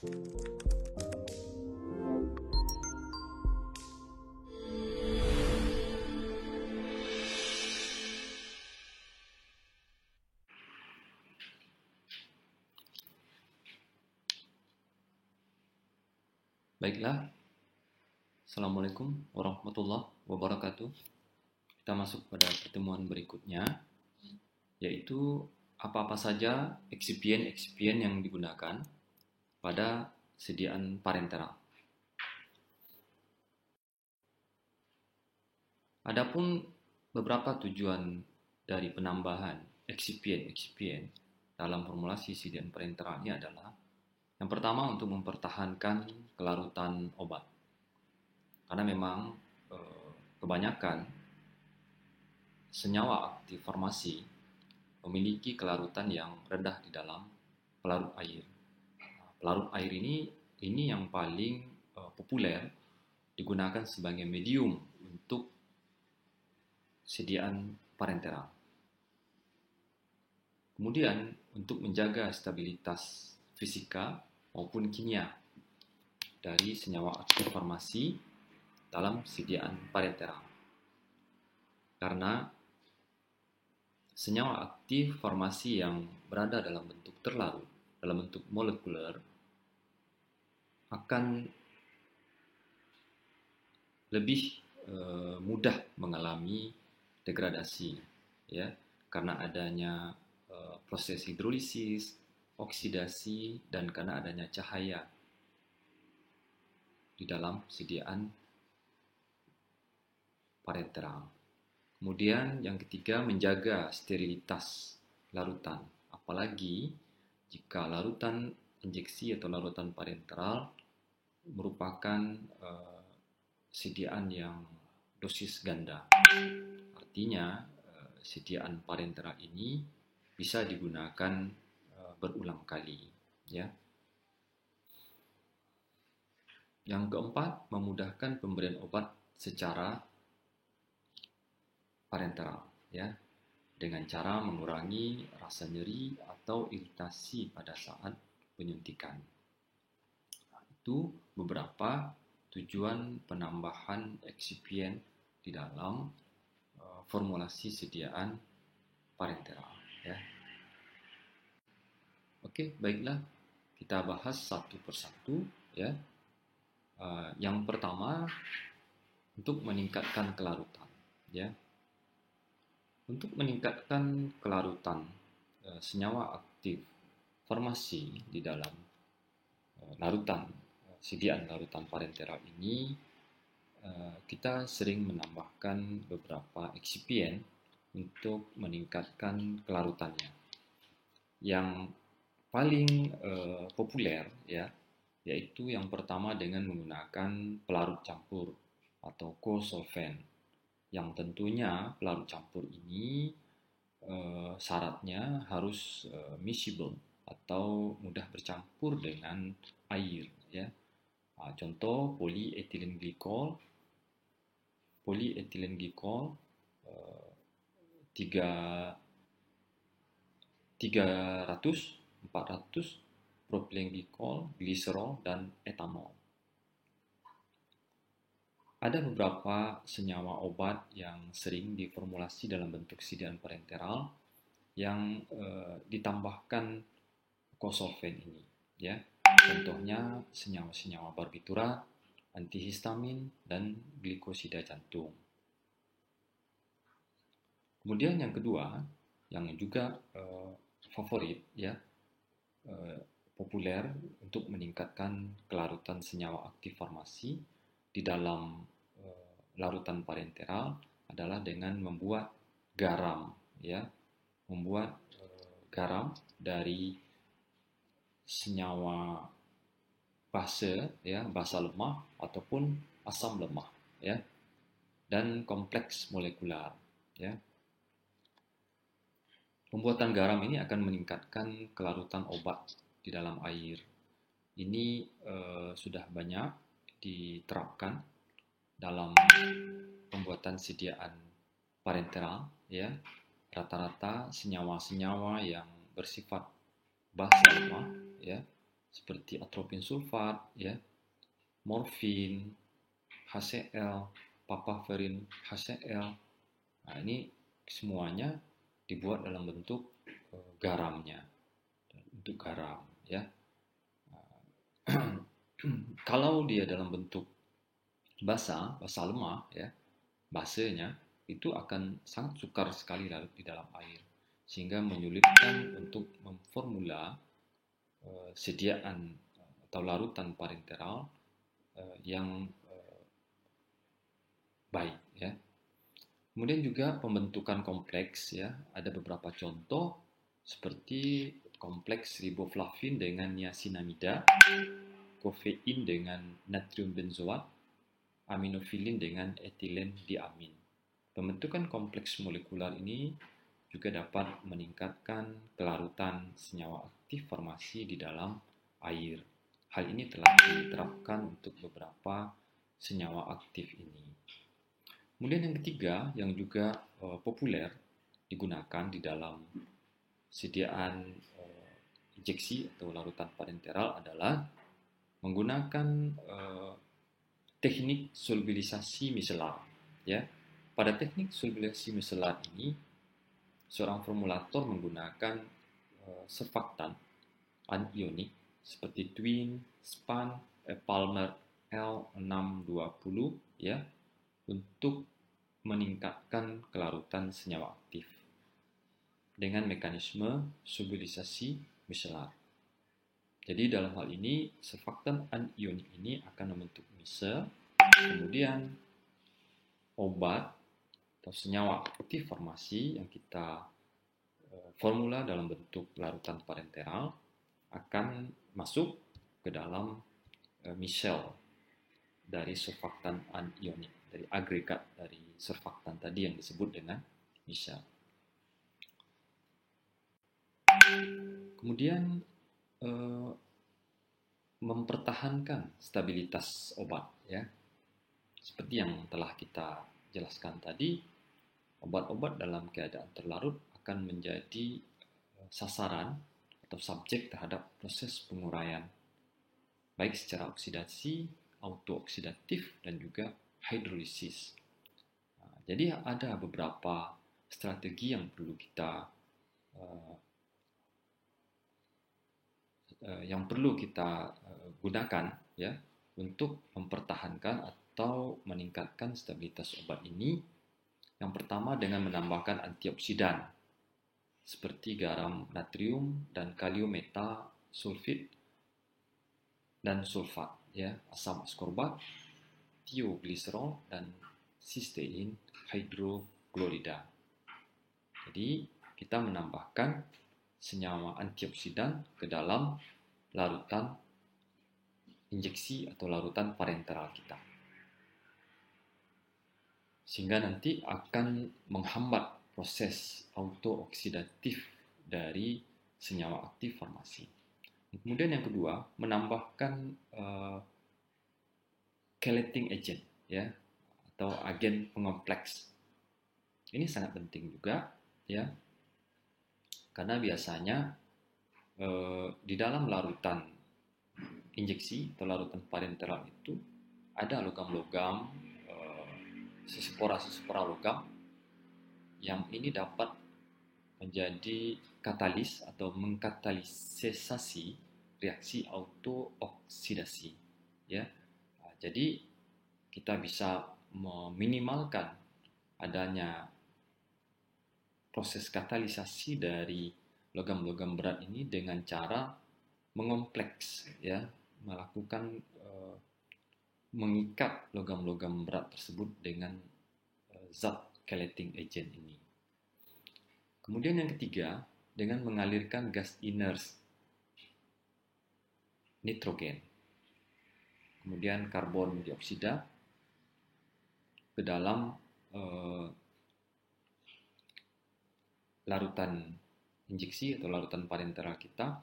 Baiklah, Assalamualaikum warahmatullahi wabarakatuh. Kita masuk pada pertemuan berikutnya, yaitu apa-apa saja eksipien-eksipien yang digunakan pada sediaan parenteral. Adapun beberapa tujuan dari penambahan eksipien-eksipien dalam formulasi sediaan parenteral ini adalah yang pertama untuk mempertahankan kelarutan obat. Karena memang kebanyakan senyawa aktif farmasi memiliki kelarutan yang rendah di dalam pelarut air. Pelarut air ini yang paling populer digunakan sebagai medium untuk sediaan parenteral. Kemudian untuk menjaga stabilitas fisika maupun kimia dari senyawa aktif farmasi dalam sediaan parenteral. Karena senyawa aktif farmasi yang berada dalam bentuk terlarut, dalam bentuk molekuler, akan lebih mudah mengalami degradasi, ya, karena adanya proses hidrolisis, oksidasi, dan karena adanya cahaya di dalam sediaan parenteral. Kemudian yang ketiga, menjaga sterilitas larutan, apalagi jika larutan injeksi atau larutan parenteral merupakan sediaan yang dosis ganda. Artinya sediaan parenteral ini bisa digunakan berulang kali, ya. Yang keempat, memudahkan pemberian obat secara parenteral, ya, dengan cara mengurangi rasa nyeri atau iritasi pada saat penyuntikan. Itu beberapa tujuan penambahan eksipien di dalam formulasi sediaan parenteral, ya. Oke, baiklah, kita bahas satu persatu, ya. Yang pertama, untuk meningkatkan kelarutan, ya. Untuk meningkatkan kelarutan senyawa aktif farmasi di dalam sediaan larutan parenteral ini, kita sering menambahkan beberapa eksipien untuk meningkatkan kelarutannya. Yang paling populer, ya, yaitu yang pertama dengan menggunakan pelarut campur atau kosolven. Yang tentunya pelarut campur ini syaratnya harus miscible atau mudah bercampur dengan air, ya. Contoh polyethylene glycol 300, 400, propylene glycol, gliserol, dan etanol. Ada beberapa senyawa obat yang sering diformulasi dalam bentuk sediaan parenteral yang ditambahkan kosolven ini, ya. Contohnya senyawa-senyawa barbiturat, antihistamin, dan glikosida jantung. Kemudian yang kedua, yang juga favorit, ya, populer untuk meningkatkan kelarutan senyawa aktif farmasi di dalam larutan parenteral adalah dengan membuat garam, ya, membuat garam dari senyawa base, ya, basa lemah ataupun asam lemah, ya, dan kompleks molekular, ya. Pembuatan garam ini akan meningkatkan kelarutan obat di dalam air. Ini sudah banyak diterapkan dalam pembuatan sediaan parenteral, ya. Rata-rata senyawa-senyawa yang bersifat basa lemah, ya, seperti atropin sulfat, ya, morfin, HCl, papaverin HCl. Nah, ini semuanya dibuat dalam bentuk garamnya, bentuk garam, ya. Kalau dia dalam bentuk basa lemah, ya, basanya itu akan sangat sukar sekali larut di dalam air, sehingga menyulitkan untuk memformula sediaan atau larutan parenteral yang baik, ya. Kemudian juga pembentukan kompleks, ya, ada beberapa contoh seperti kompleks riboflavin dengan niacinamida, kofein dengan natrium benzoat, aminofilin dengan etilen diamin. Pembentukan kompleks molekular ini juga dapat meningkatkan kelarutan senyawa aktif farmasi di dalam air. Hal ini telah diterapkan untuk beberapa senyawa aktif ini. Kemudian yang ketiga yang juga populer digunakan di dalam sediaan injeksi atau larutan parenteral adalah menggunakan teknik solubilisasi miselar, ya. Pada teknik solubilisasi miselar ini, seorang formulator menggunakan surfaktan anionik seperti Twin, Span, Palmer L620, ya, untuk meningkatkan kelarutan senyawa aktif dengan mekanisme solubilisasi miselar. Jadi dalam hal ini, surfaktan anionik ini akan membentuk mise, kemudian obat atau senyawa aktif farmasi yang kita formula dalam bentuk larutan parenteral akan masuk ke dalam misel dari surfaktan anionik, dari agregat dari surfaktan tadi yang disebut dengan misel. Kemudian mempertahankan stabilitas obat, ya. Seperti yang telah kita jelaskan tadi, obat-obat dalam keadaan terlarut akan menjadi sasaran atau subjek terhadap proses penguraian, baik secara oksidasi, autooksidatif, dan juga hidrolisis. Nah, jadi ada beberapa strategi yang perlu kita gunakan, ya, untuk mempertahankan atau meningkatkan stabilitas obat ini. Yang pertama dengan menambahkan antioksidan seperti garam natrium dan kalium metasulfit dan sulfat, ya, asam askorbat, tiogliserol, dan sistein hidroklorida. Jadi kita menambahkan senyawa antioksidan ke dalam larutan injeksi atau larutan parenteral kita, sehingga nanti akan menghambat proses autooksidatif dari senyawa aktif farmasi. Kemudian yang kedua, menambahkan chelating agent, ya, atau agen pengompleks. Ini sangat penting juga, ya, karena biasanya di dalam larutan injeksi atau larutan parenteral itu ada logam-logam, sespora logam yang ini dapat menjadi katalis atau mengkatalisasi reaksi autooksidasi, ya. Jadi kita bisa meminimalkan adanya proses katalisasi dari logam-logam berat ini dengan cara mengompleks, ya, melakukan mengikat logam-logam berat tersebut dengan zat chelating agent ini. Kemudian yang ketiga, dengan mengalirkan gas inert nitrogen, kemudian karbon dioksida ke dalam larutan injeksi atau larutan parenteral kita,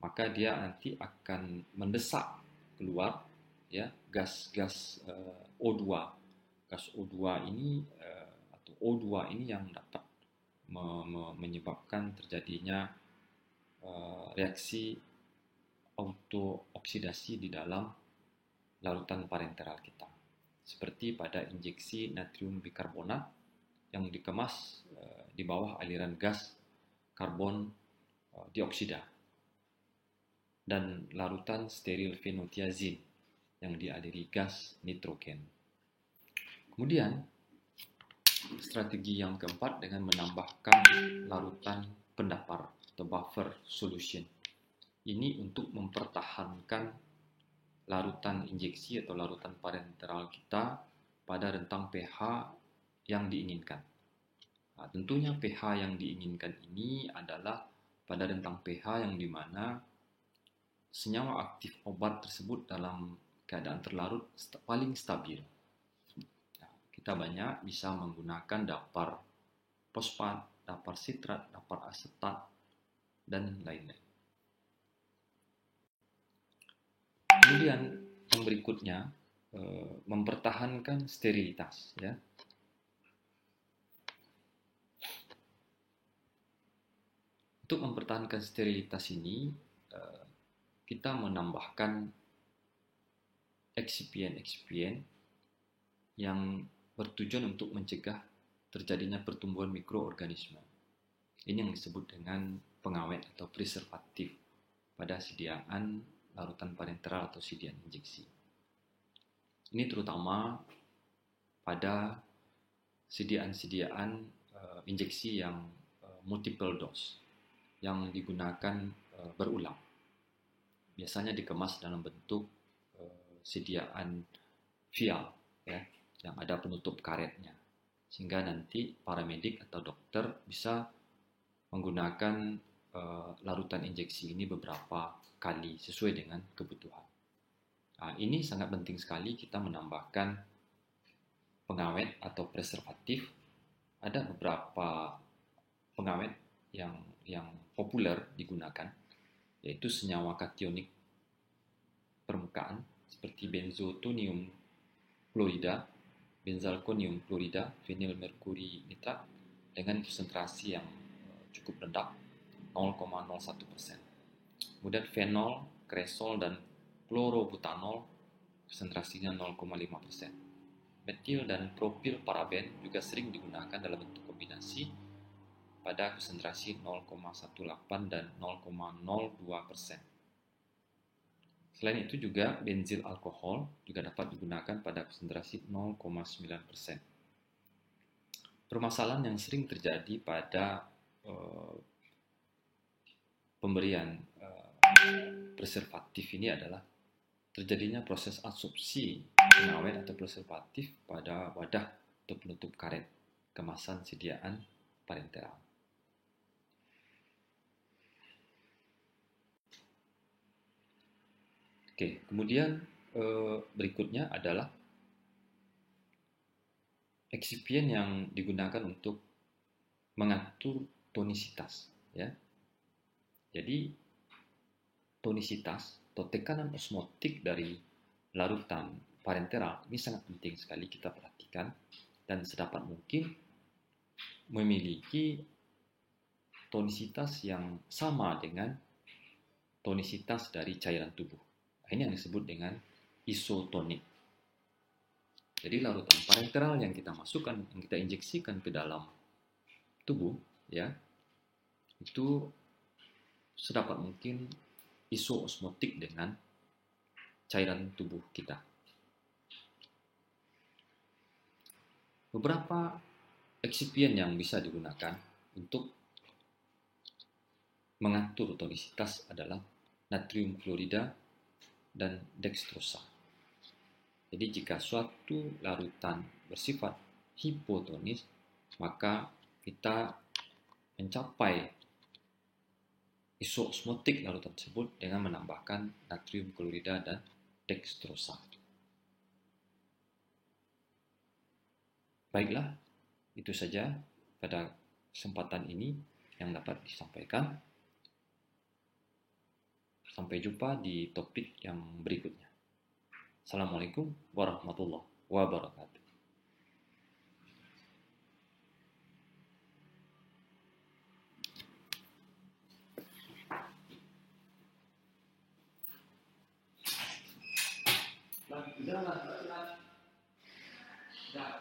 maka dia nanti akan mendesak keluar, ya, gas O2. Gas O2 ini atau O2 ini yang dapat menyebabkan terjadinya reaksi autooksidasi di dalam larutan parenteral kita. Seperti pada injeksi natrium bikarbonat yang dikemas di bawah aliran gas karbon dioksida, dan larutan steril fenotiazin yang dialiri gas nitrogen. Kemudian, strategi yang keempat dengan menambahkan larutan pendapar atau buffer solution. Ini untuk mempertahankan larutan injeksi atau larutan parenteral kita pada rentang pH yang diinginkan. Nah, tentunya pH yang diinginkan ini adalah pada rentang pH yang dimana senyawa aktif obat tersebut dalam keadaan terlarut paling stabil. Nah, kita banyak bisa menggunakan dapar fosfat, dapar sitrat, dapar asetat, dan lain-lain. Kemudian yang berikutnya, mempertahankan sterilitas, ya. Untuk mempertahankan sterilitas ini, kita menambahkan eksipien-eksipien yang bertujuan untuk mencegah terjadinya pertumbuhan mikroorganisme. Ini yang disebut dengan pengawet atau preservatif pada sediaan larutan parenteral atau sediaan injeksi. Ini terutama pada sediaan-sediaan injeksi yang multiple dose, yang digunakan berulang. Biasanya dikemas dalam bentuk sediaan vial, ya, yang ada penutup karetnya, sehingga nanti paramedik atau dokter bisa menggunakan larutan injeksi ini beberapa kali sesuai dengan kebutuhan. Nah, ini sangat penting sekali kita menambahkan pengawet atau preservatif. Ada beberapa pengawet yang populer digunakan, yaitu senyawa kationik permukaan seperti benzotonium klorida, benzalkonium klorida, vinyl merkuri nitrat dengan konsentrasi yang cukup rendah, 0,01%. Kemudian fenol, kresol, dan klorobutanol konsentrasinya 0,5%. Metil dan propil paraben juga sering digunakan dalam bentuk kombinasi pada konsentrasi 0,18 dan 0,02%. Selain itu juga benzil alkohol juga dapat digunakan pada konsentrasi 0,9%. Permasalahan yang sering terjadi pada pemberian preservatif ini adalah terjadinya proses absorpsi pengawet atau preservatif pada wadah atau penutup karet kemasan sediaan parenteral. Oke, kemudian berikutnya adalah eksipien yang digunakan untuk mengatur tonisitas, ya. Jadi tonisitas atau tekanan osmotik dari larutan parenteral ini sangat penting sekali kita perhatikan dan sedapat mungkin memiliki tonisitas yang sama dengan tonisitas dari cairan tubuh. Ini yang disebut dengan isotonik. Jadi larutan parenteral yang kita masukkan, yang kita injeksikan ke dalam tubuh, ya, itu sedapat mungkin isoosmotik dengan cairan tubuh kita. Beberapa eksipien yang bisa digunakan untuk mengatur tonisitas adalah natrium klorida dan dextrosa. Jadi jika suatu larutan bersifat hipotonis, maka kita mencapai isoosmotik larutan tersebut dengan menambahkan natrium klorida dan dextrosa. Baiklah, itu saja pada kesempatan ini yang dapat disampaikan. Sampai jumpa di topik yang berikutnya. Assalamualaikum warahmatullahi wabarakatuh. Dah.